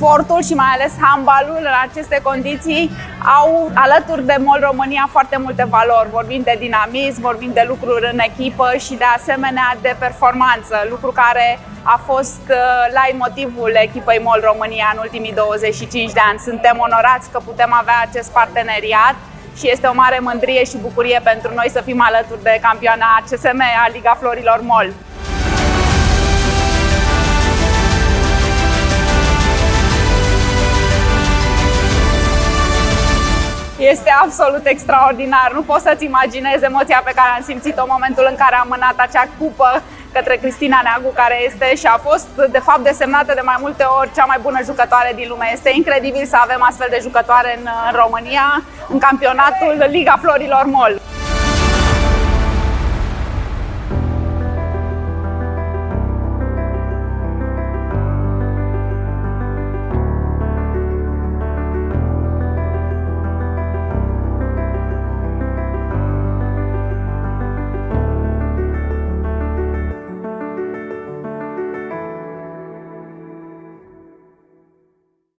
sportul și mai ales handbalul în aceste condiții au alături de MOL România foarte multe valori. Vorbim de dinamism, vorbim de lucruri în echipă și de asemenea de performanță, lucru care a fost leitmotivul echipei MOL România în ultimii 25 de ani. Suntem onorați că putem avea acest parteneriat și este o mare mândrie și bucurie pentru noi să fim alături de campioana CSM a Liga Florilor MOL. Este absolut extraordinar, nu poți să-ți imaginezi emoția pe care am simțit-o în momentul în care am mânat acea cupă către Cristina Neagu, care este și a fost de fapt desemnată de mai multe ori cea mai bună jucătoare din lume. Este incredibil să avem astfel de jucătoare în România, în campionatul Liga Florilor MOL.